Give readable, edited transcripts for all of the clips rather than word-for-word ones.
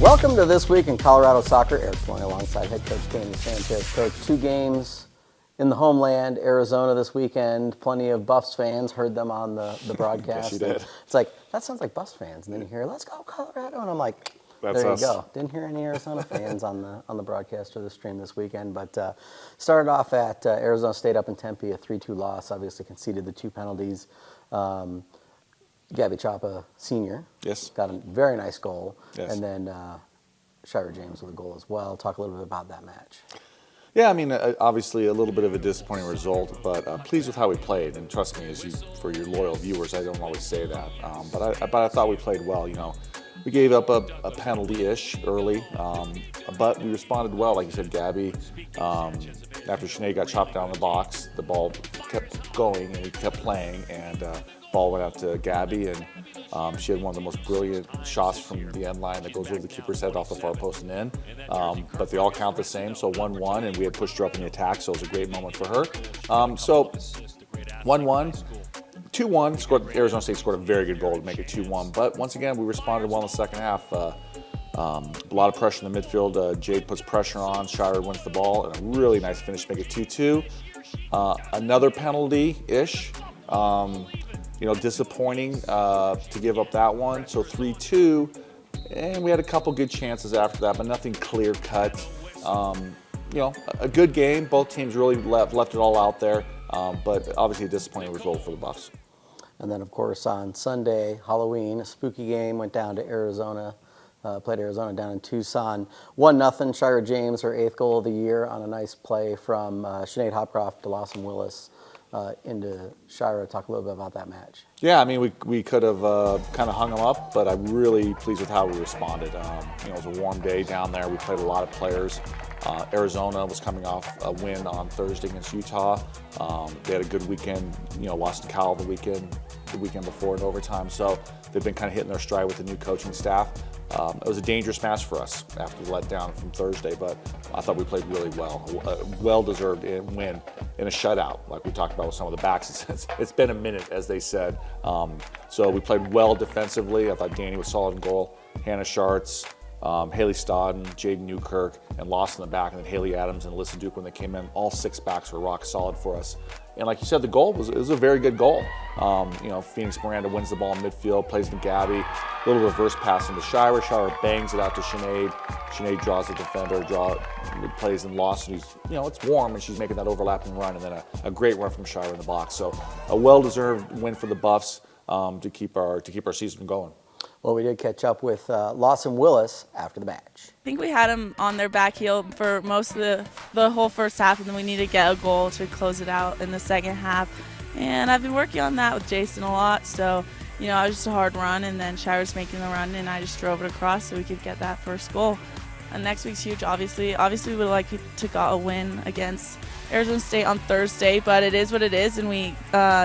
Welcome to This Week in Colorado Soccer. Eric Floyd alongside head coach Danny Sanchez. Coach, 2 games in the homeland, Arizona this weekend. Plenty of Buffs fans, heard them on the broadcast. Yes, you did. It's like, that sounds like Buffs fans. And then you hear, let's go Colorado. And I'm like, That's there us. you go. Didn't hear any Arizona fans on the broadcast or the stream this weekend. But started off at Arizona State up in Tempe, a 3-2 loss. Obviously conceded the 2 penalties. Gabby Chapa, senior, Yes. got a very nice goal. Yes. And then Shira James with a goal as well. Talk a little bit about that match. Yeah, I mean, obviously a little bit of a disappointing result, but pleased with how we played. And trust me, for your loyal viewers, I don't always say that. But I thought we played well. You know, we gave up a penalty-ish early, but we responded well. Like you said, Gabby, after Sinead got chopped down the box, the ball kept going and we kept playing, and ball went out to Gabby, and she had one of the most brilliant shots from the end line that goes over the keeper's head off the far post and in. But they all count the same, so 1-1, and we had pushed her up in the attack, so it was a great moment for her. So 1-1. 2-1, Arizona State scored a very good goal to make it 2-1. But once again, we responded well in the second half. A lot of pressure in the midfield. Jade puts pressure on. Shira wins the ball, and a really nice finish to make it 2-2. Another penalty-ish. Disappointing to give up that one. So 3-2, and we had a couple good chances after that, but nothing clear-cut. A good game. Both teams really left it all out there, but obviously a disappointing result for the Buffs. And then, of course, on Sunday, Halloween, a spooky game, went down to Arizona, played Arizona down in Tucson. 1-0, Shira James, her 8th goal of the year on a nice play from Sinead Hopcroft to Lawson Willis into Shira. Talk a little bit about that match. Yeah, I mean, we could have kind of hung them up, but I'm really pleased with how we responded. It was a warm day down there. We played a lot of players. Arizona was coming off a win on Thursday against Utah. They had a good weekend, lost to Cal the weekend before in overtime. So they've been kind of hitting their stride with the new coaching staff. It was a dangerous match for us after the letdown from Thursday, but I thought we played really well. A well-deserved win in a shutout, like we talked about with some of the backs. It's been a minute, as they said. So we played well defensively. I thought Danny was solid in goal. Hannah Schartz, Haley Stodden, Jaden Newkirk, and Lost in the back, and then Haley Adams and Alyssa Duke when they came in. All 6 backs were rock solid for us. And like you said, the goal was a very good goal. Phoenix Miranda wins the ball in midfield, plays to Gabby, a little reverse pass into Shira. Shira bangs it out to Sinead. Sinead draws the defender, plays in Lost, and it's warm, and she's making that overlapping run, and then a great run from Shira in the box. So a well-deserved win for the Buffs to keep our season going. Well, we did catch up with Lawson Willis after the match. I think we had them on their back heel for most of the whole first half, and then we needed to get a goal to close it out in the second half. And I've been working on that with Jason a lot, so it was just a hard run, and then Shira's making the run, and I just drove it across so we could get that first goal. And next week's huge, obviously. Obviously, we would like to get a win against Arizona State on Thursday, but it is what it is, and we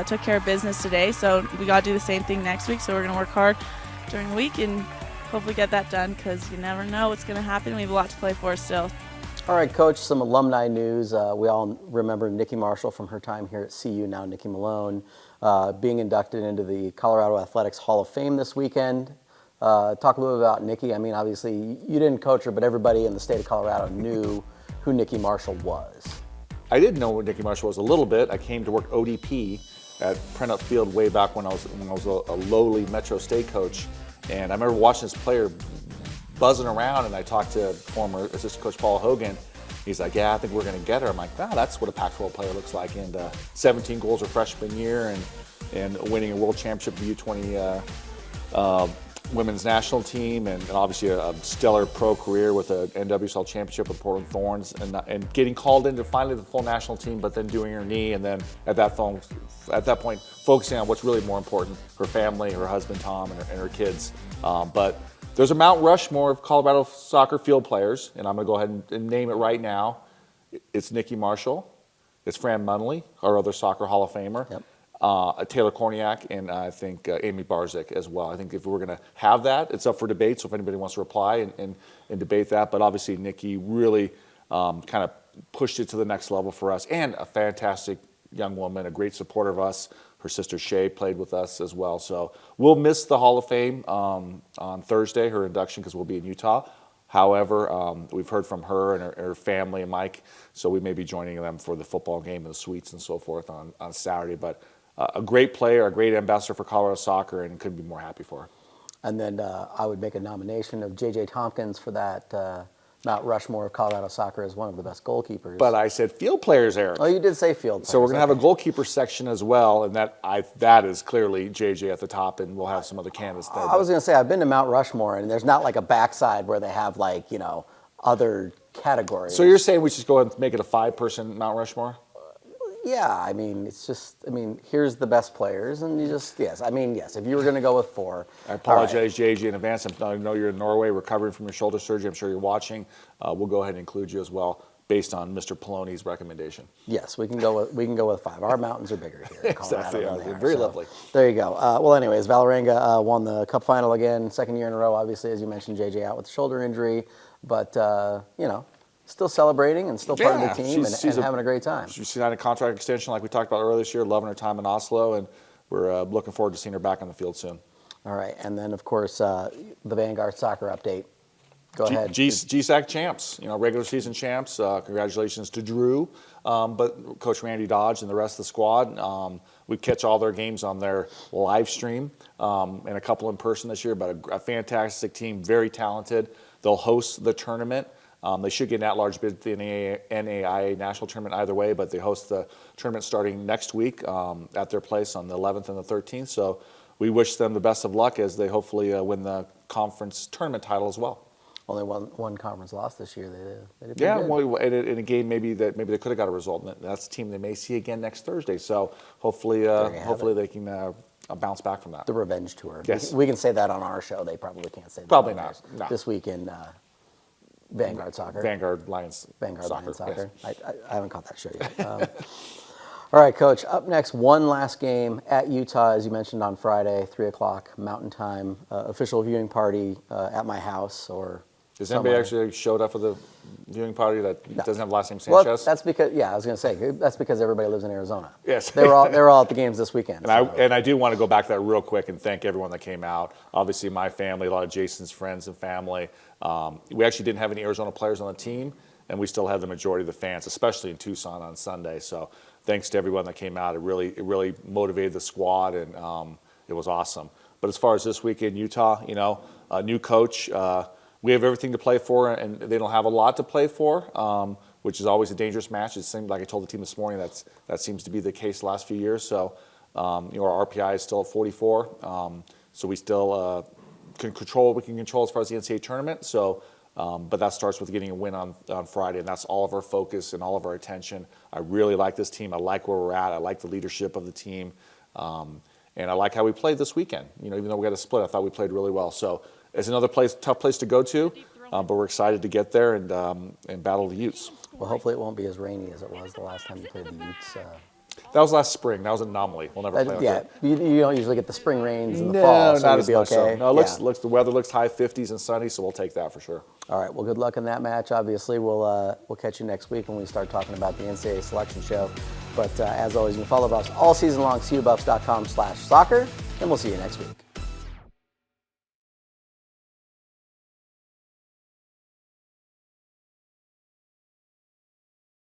took care of business today, so we got to do the same thing next week, so we're going to work hard during the week and hopefully get that done, because you never know what's going to happen. We have a lot to play for still. All right, Coach, some alumni news. We all remember Nikki Marshall from her time here at CU, now Nikki Malone, being inducted into the Colorado Athletics Hall of Fame this weekend. Talk a little bit about Nikki. I mean, obviously, you didn't coach her, but everybody in the state of Colorado knew who Nikki Marshall was. I did know who Nikki Marshall was a little bit. I came to work ODP at Prentup Field way back when I was a lowly Metro State coach, and I remember watching this player buzzing around, and I talked to former assistant coach Paul Hogan. He's like, "Yeah, I think we're going to get her." I'm like, "Wow, that's what a Pac-12 player looks like." And 17 goals her freshman year, and winning a world championship with the U20 women's national team, and obviously a stellar pro career with an NWSL championship with Portland Thorns, and getting called into finally the full national team, but then doing her knee, and then at that point focusing on what's really more important: her family, her husband Tom, and her kids. But there's a Mount Rushmore of Colorado soccer field players, and I'm going to go ahead and name it right now. It's Nikki Marshall, it's Fran Munley, our other soccer Hall of Famer. Yep. Taylor Korniak, and I think Amy Barzik as well. I think if we're going to have that, it's up for debate, so if anybody wants to reply and debate that. But obviously Nikki really kind of pushed it to the next level for us, and a fantastic young woman, a great supporter of us. Her sister Shay played with us as well. So we'll miss the Hall of Fame on Thursday, her induction, because we'll be in Utah. However, we've heard from her and her family and Mike, so we may be joining them for the football game and the suites and so forth on Saturday. But a great player, a great ambassador for Colorado soccer, and couldn't be more happy for her. And then I would make a nomination of J.J. Tompkins for that Mount Rushmore of Colorado soccer as one of the best goalkeepers. But I said field players, Eric. Oh, you did say field players. So we're going to have a goalkeeper section as well, and that is clearly JJ at the top, and we'll have some other candidates there. I was going to say, I've been to Mount Rushmore, and there's not like a backside where they have like, other categories. So you're saying we should go and make it a 5-person Mount Rushmore? Yeah, I mean, here's the best players, and yes, if you were going to go with 4. I apologize, JJ, in advance. I know you're in Norway recovering from your shoulder surgery. I'm sure you're watching. We'll go ahead and include you as well, based on Mr. Poloni's recommendation. Yes, we can go with 5. Our mountains are bigger here in Colorado. Exactly, than they are, very lovely. There you go. Well, anyways, Vålerenga won the Cup final again, second year in a row. Obviously, as you mentioned, JJ out with a shoulder injury, but still celebrating and still part of the team and having a great time. She signed a contract extension like we talked about earlier this year, loving her time in Oslo, and we're looking forward to seeing her back on the field soon. All right, and then, of course, the Vanguard Soccer update. Go ahead. GSAC champs, regular season champs. Congratulations to Drew, but Coach Randy Dodge and the rest of the squad. We catch all their games on their live stream and a couple in person this year, but a fantastic team, very talented. They'll host the tournament. They should get an at-large bid at the NAIA National Tournament either way, but they host the tournament starting next week at their place on the 11th and the 13th. So we wish them the best of luck as they hopefully win the conference tournament title as well. Only one conference loss this year. They did yeah, good. well, in a game maybe they could have got a result. And that's a team they may see again next Thursday. So hopefully they can bounce back from that. The revenge tour. Yes. We can say that on our show. They probably can't say that. Probably on not. theirs. No. This week in Vanguard Soccer. Vanguard Lions Soccer. Yes. I haven't caught that show yet. All right, Coach. Up next, one last game at Utah, as you mentioned on Friday, 3 o'clock Mountain Time. Official viewing party at my house or. Has anybody actually showed up for the viewing party that doesn't have the last name Well, Sanchez? that's because I was going to say that's because everybody lives in Arizona. Yes. They were all at the games this weekend. And I do want to go back to that real quick and thank everyone that came out. Obviously, my family, a lot of Jason's friends and family. We actually didn't have any Arizona players on the team, and we still had the majority of the fans, especially in Tucson on Sunday. So thanks to everyone that came out. It really motivated the squad, and it was awesome. But as far as this weekend, Utah, a new coach. We have everything to play for, and they don't have a lot to play for, which is always a dangerous match. It seemed like I told the team this morning that seems to be the case the last few years. So, our RPI is still at 44. So we still can control what we can control as far as the NCAA tournament. So, but that starts with getting a win on Friday, and that's all of our focus and all of our attention. I really like this team. I like where we're at. I like the leadership of the team, and I like how we played this weekend. Even though we got a split, I thought we played really well. So. It's another tough place to go to, but we're excited to get there and battle the Utes. Well, hopefully it won't be as rainy as it was the last time you played the Utes. That was last spring. That was an anomaly. We'll never play like that. You don't usually get the spring rains in the fall, so not you'll as be much okay. so. No, the weather looks high 50s and sunny, so we'll take that for sure. All right. Well, good luck in that match. Obviously, we'll catch you next week when we start talking about the NCAA selection show. But as always, you can follow us all season long, cubuffs.com/soccer, and we'll see you next week.